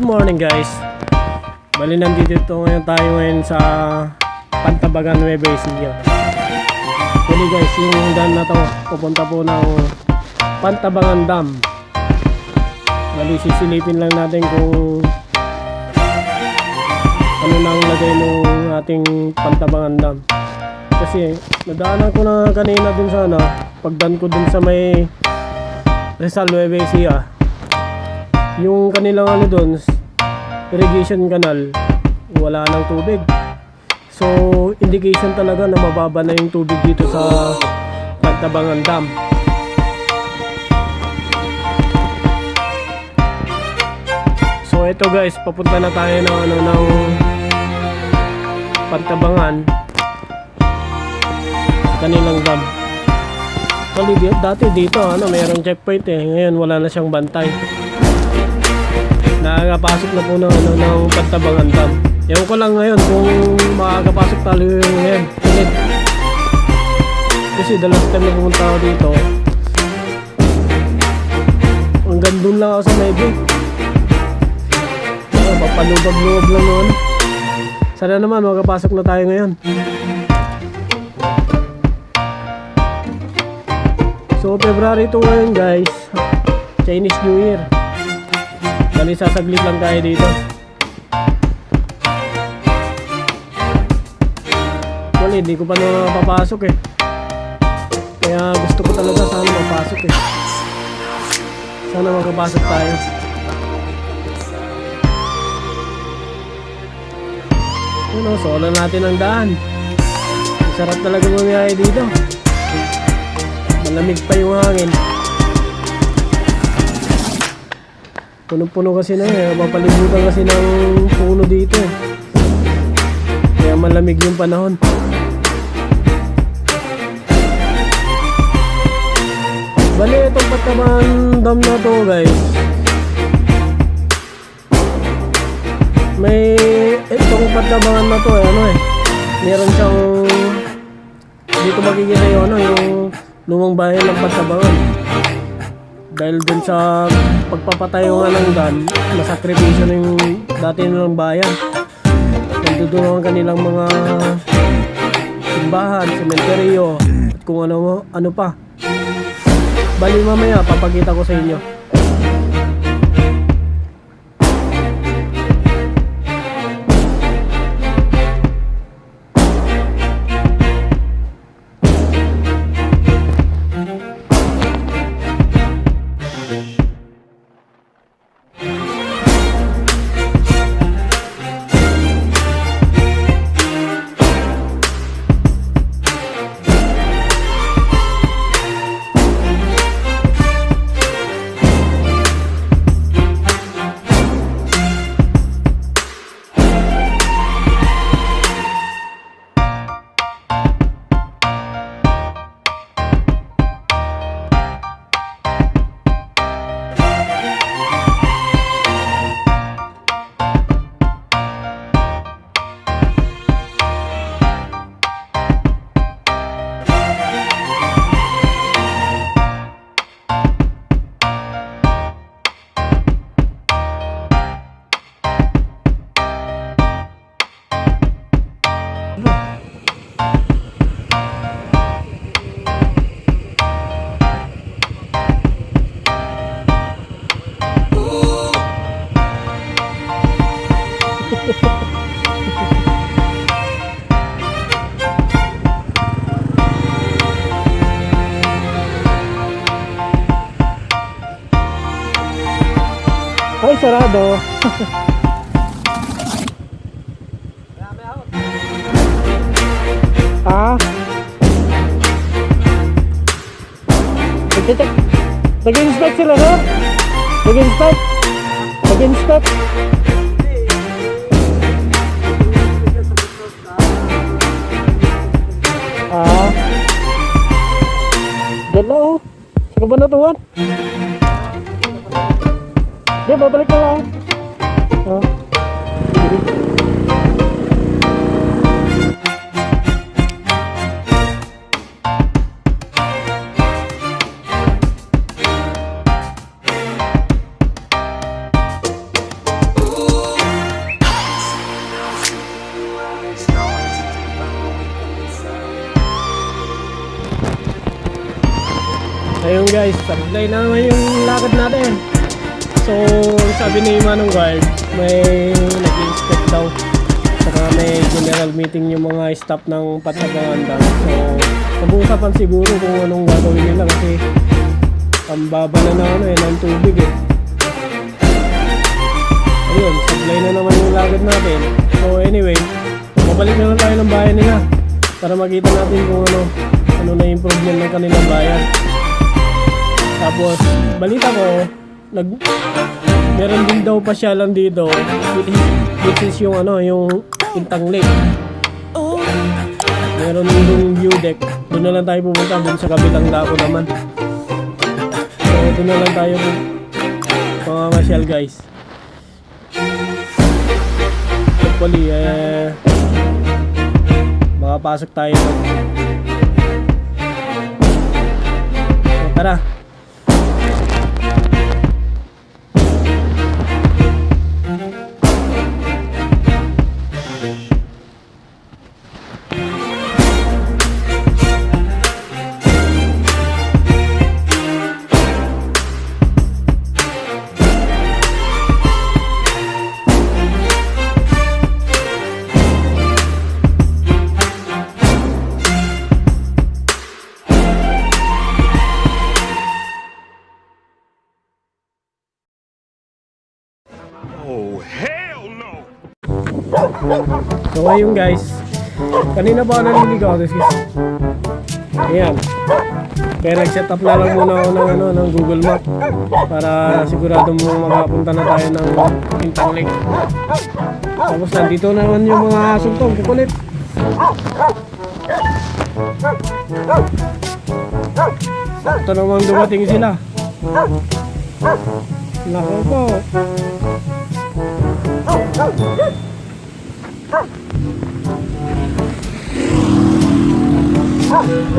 morning guys. Bali nandito ngayon tayo sa Pantabangan, Nueva Ecija. Bali guys, yung dam na to pupunta po ng Pantabangan Dam. Bali sisilipin lang natin kung ano na ang lagay ng ating Pantabangan Dam. Kasi nadaanan ko na kanina dun sa pagdan ko dun sa may Rizal, Nueva Ecija. Yung kanilang doon, irrigation canal, wala nang tubig. So indication talaga na mababa na yung tubig dito sa Pantabangan Dam. So ito guys, papunta na tayo ng Pantabangan sa kanilang dam. Dati dito mayroong checkpoint ngayon wala na siyang bantay. Nakakapasok na po ng Pantabangan Dam. Ewan ko lang ngayon kung makakapasok tayo ngayon ulit. Kasi the last time na pumunta ako dito, hanggang dun lang ako sa Medyo. Papalubag-lubag lang noon. Sana naman makakapasok na tayo ngayon. So February 2 ngayon guys, Chinese New Year. Bali sasaglit lang tayo dito. Well, hindi ko pa napapasok kaya gusto ko talaga sana mapasok Sana makapasok tayo. Solan natin ang daan. Sarap talaga bumiyahe dito. Malamig pa yung hangin. Puno-puno kasi mapalibutan kasi ng puno dito kaya malamig yung panahon. Bali itong Pantabangan Dam na to guys, may itong Pantabangan na to meron siyang dito makikita yung lumang bayan ng Pantabangan. Dahil dun sa pagpapatayo ng dam, nasakripisyo na yung dati nilang bayan. Nandito ang kanilang mga simbahan, sementeryo, at kung ano pa. Bali mamaya papakita ko sa inyo. Ay, sarado. Nag-inspect sila Nag-inspect. Ganda sa kabanatuan. Di, babalik ka lang. Ayun guys, sablay na naman yung lakad natin. So, sabi ni Manong Guard, may nag-inspect daw. Saka may general meeting yung mga staff ng Pantabangan Dam. So, pag-uusapan siguro kung anong gagawin nila kasi ang baba na ng tubig eh. Ayun, sablay na naman yung lakad natin. So anyway, mabalik na lang tayo ng bayan nila para makita natin kung ano na improvement ng kanilang bayan. Tapos, balita ko, meron din daw pasyalan dito, which is yung Intang Lake. Meron din yung view deck. Doon na lang tayo pupunta, doon sa kabilang dako naman. So, doon na lang tayo mga masyal guys. Hopefully, makapasok tayo. So, tara. Oh, hell no! So ayun guys, kanina pa ako naliligaw guys. Ayan, kaya nag-set up na lang muna ako ng Google Map para sigurado mo makapunta na tayo ng Intang Lake. Tapos nandito naman yung mga sultong kukulit. Ito naman dumating sila. Nako po.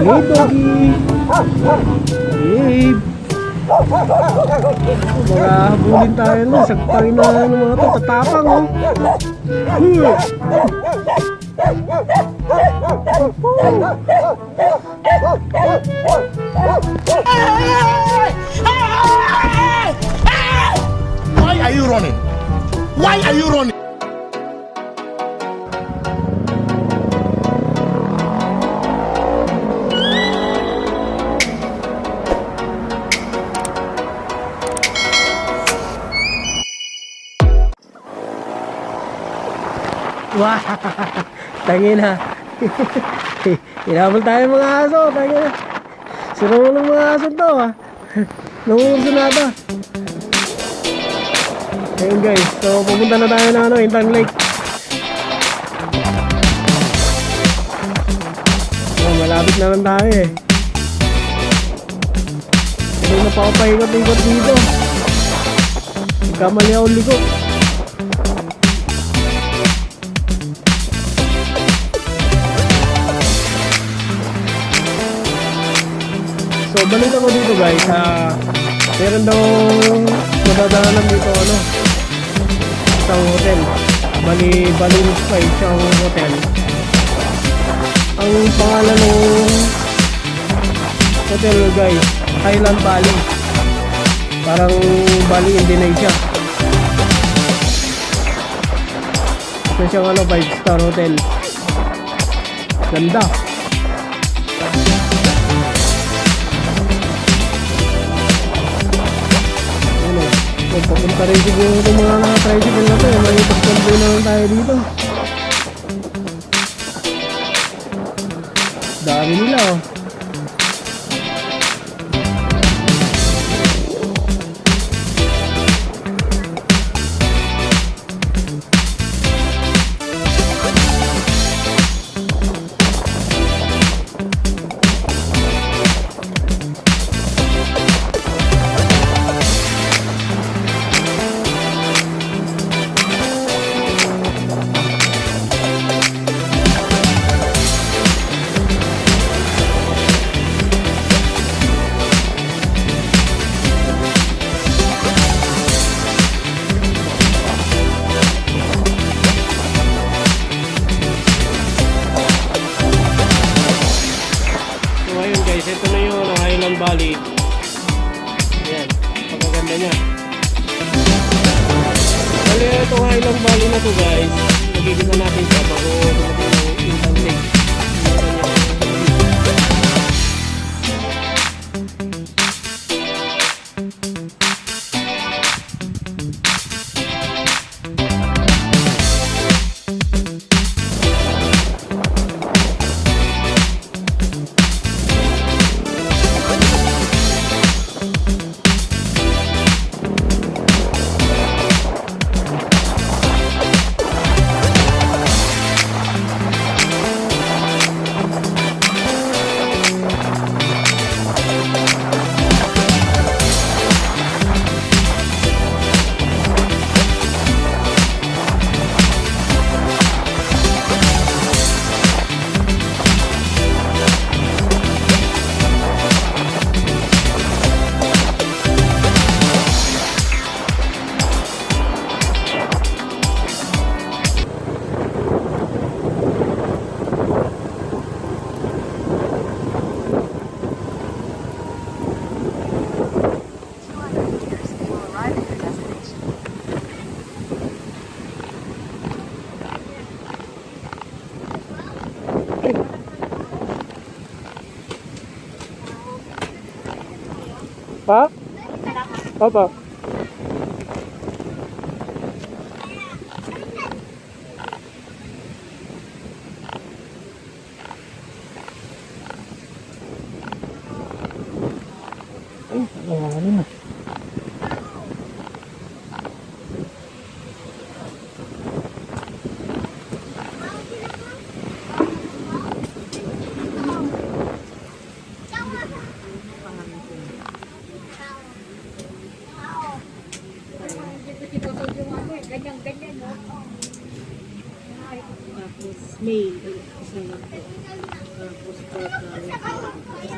Hey doggy! Babe! Mga habulin tayo na, sagpangin na ng mga ito, tatapang oh! Why are you running? Why are you running? Wah! Tangina! Hinabol tayo mga aso, tangina! Sinunod ng mga aso to ah! Nangungurso na ito! Ayun guys, so pupunta na tayo ng Intang Lake. Oh, malapit na lang tayo eh. Hindi na pa ako paikot-ikot dito. Nagkamali ako liko. So balik ako dito guys, meron daw madadaanan dito isang hotel. Balinis pa isang hotel. Ang pangalan ng hotel guys, Highland Valley. Parang Bali, Indonesia. Ito siyang 5-star hotel. Ganda. Papunta rin siguro itong mga tricycle na ito. May pagkamboy na lang tayo dito. Dami nila oh. Valley. ganda niya. Bali, ito nga ilang bali na to guys. Magigisa natin siya bago dumating ng instant take. Pa? Apa? Ano na? Ganyan-ganyan, no? Tapos, May, isa lang po. Tapos,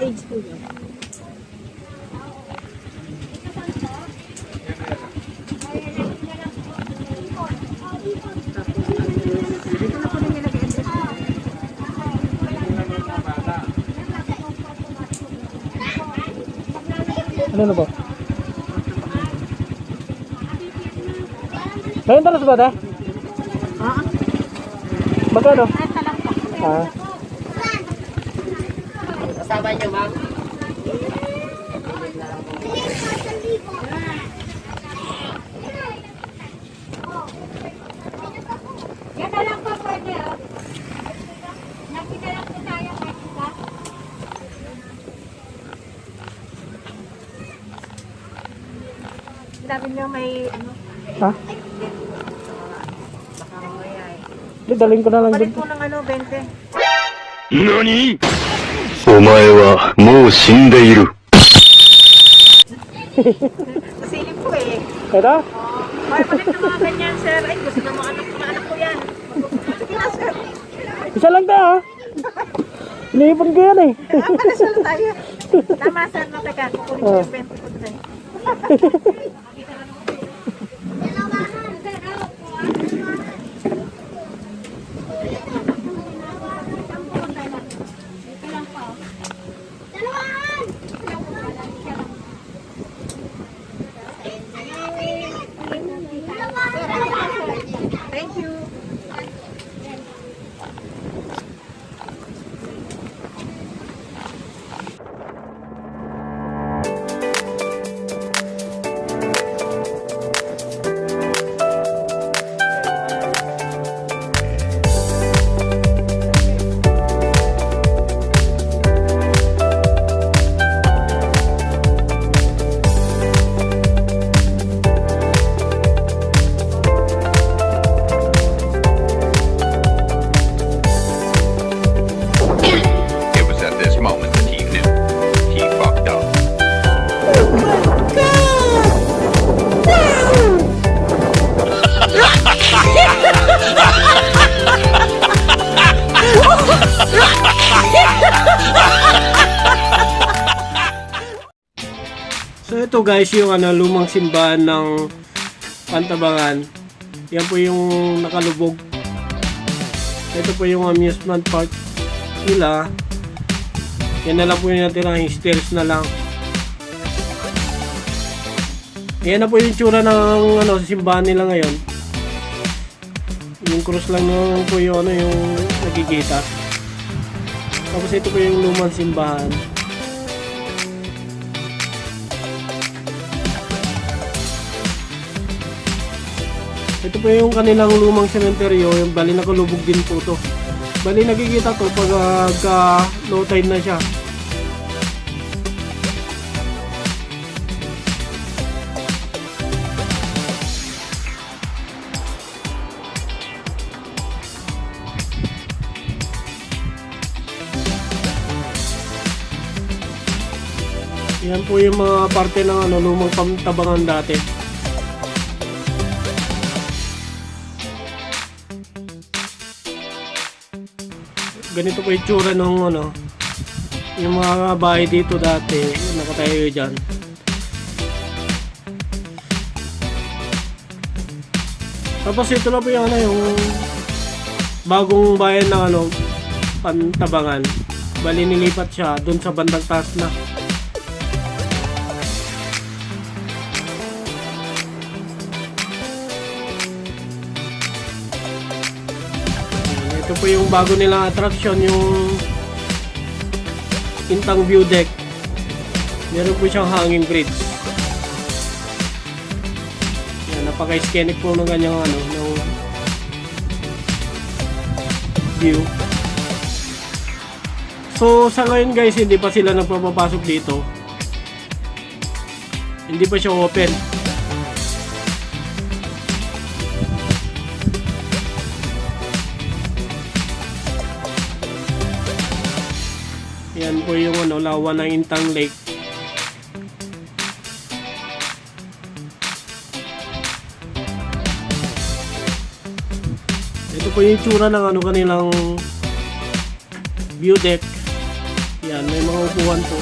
age po niya. Dito na po rin nilagay address po. Ano na ba? Ngayon talas ba, da? Magkano? Ah. Kasama niyo, ma'am? Yan na lang po pwede, oh. Nakita lang po tayo, Martika. Sabi niyo may, ano, Ha? baka mamaya eh. Di, daling ko na lang Balik dito. po ng ano, 20. 何お前はもう死んでいる。 Masilip po eh. Ito? Ay, balik ng mga ganyan, sir. Ay, gusto ng mga anak ko yan. Sige na, sir. Isa lang ta, ha? Iniipon ko yan, eh. Palasal tayo. Tama, sir. No, teka. Kukunin ko yung 20 po tayo. Thank you. It was at this moment that he knew. He fucked up. So ito guys, yung lumang simbahan ng Pantabangan. Yan po yung nakalubog. Ito po yung amusement park nila. Yan na lang po yung natira, yung stairs na lang. Yan na po yung tsura ng ano, simbahan nila ngayon. Yung cross lang naman po yung, ano, yung nagkikita. Tapos ito po yung lumang simbahan. Ito po yung kanilang lumang sementeryo, yung bali nakalubog din po to. Bali nakikita to pag low tide na siya. Yan po yung mga parte ng ano, lumang pantabangan dati. Ganito po yung tsura ng ano, yung mga bahay dito dati, yung nakatayo dyan. Tapos ito na po yung ano, yung bagong bayan ng ano, Pantabangan. Bali nilipat siya dun sa bandang taas na. Ito po yung bago nilang attraction, yung Intang View Deck. Meron po siyang hanging bridge. Yan, napaka-scenic po ng kanyang ano, ng view. So sa ngayon guys, hindi pa sila nagpapapasok dito. Hindi pa siya open. Yan po yung ano, lawa ng Intang Lake. Ito po yung tsura ng ano, kanilang view deck. Yan, may mga upuan po.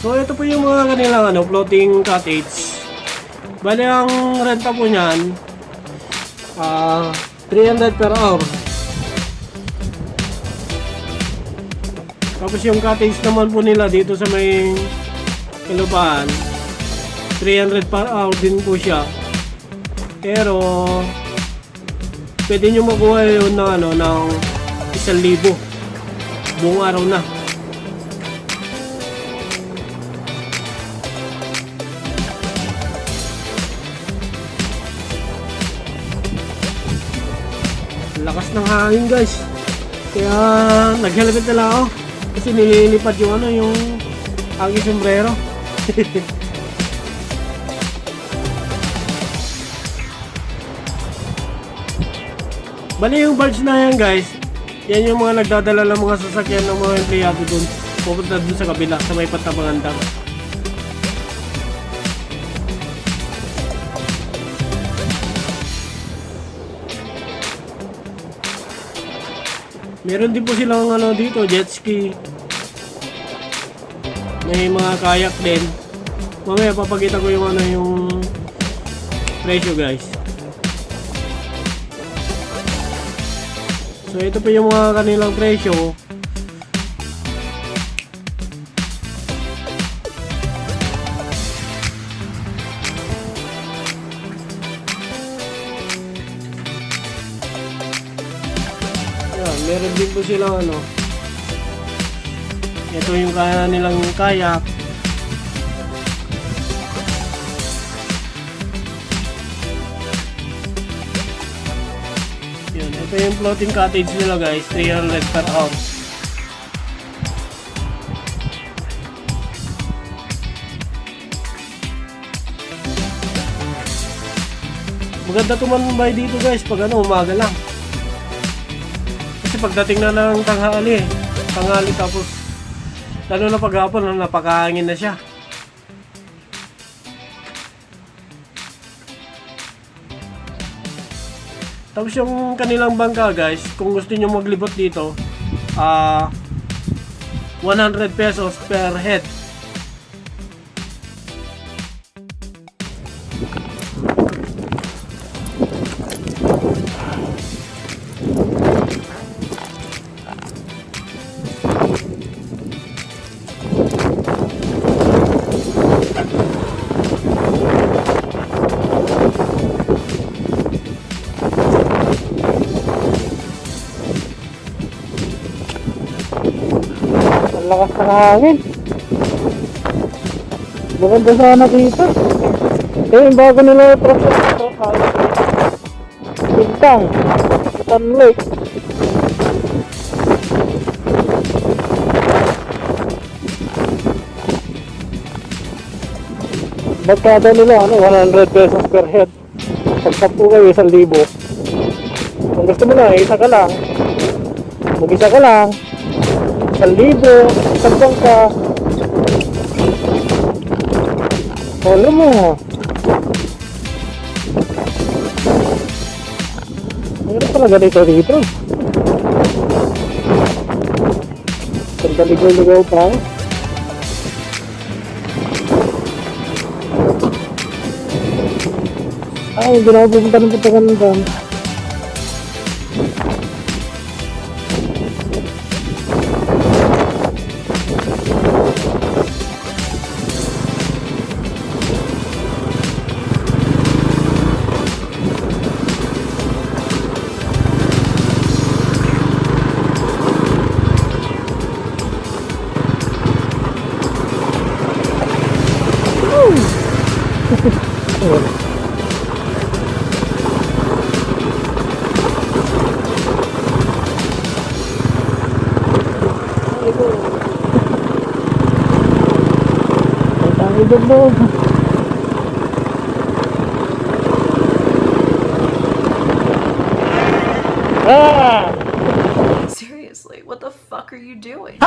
So ito po yung mga kanilang ano, floating cottage. Bali ang renta po niyan 300 per hour. Tapos yung cottage naman po nila dito sa may Kalupaan, 300 per hour din po siya. Pero pwede nyo makuha yun ng ano, ng 1,000 buong araw na. Lakas ng hangin guys, kaya naghelmet na lang ako kasi nililipad yung ano, yung aking sombrero. Bali yung barge na yan guys, yan yung mga nagdadala ng mga sasakyan ng mga empleyado dun, pupunta dun sa kabila sa may Pantabangan Dam. Meron din po silang ano dito, jet ski. May mga kayak din. Mamaya papakita ko yung ano, yung presyo guys. So ito po yung mga kanilang presyo. Meron din po silang ano, ito yung kaya nilang kayak. Yun, ito yung floating cottage nila guys, 300 per hour. Maganda tumambay dito guys pag ano, umaga lang. Kasi pagdating na ng tanghali tapos lalo na paghapon, napakahangin na siya. Tapos yung kanilang bangka guys, kung gusto nyo maglibot dito, 100 pesos per head. Ang lakas ng hangin. Maganda sana dito. Yung bago nila yung truck dito. Bintang. Bintang Lake. Bagkada nila, 100 pesos per head. Pag 10 kayo, 1,000. Kung gusto mo na, isa ka lang. Mag-isa ka lang. 1,000, isang bangka. Alam mo. Mayroon pala ganito dito. Ganda ligaw-ligaw pa. Ay, hindi na ako pupunta ng Patagandan. Seriously, what the fuck are you doing?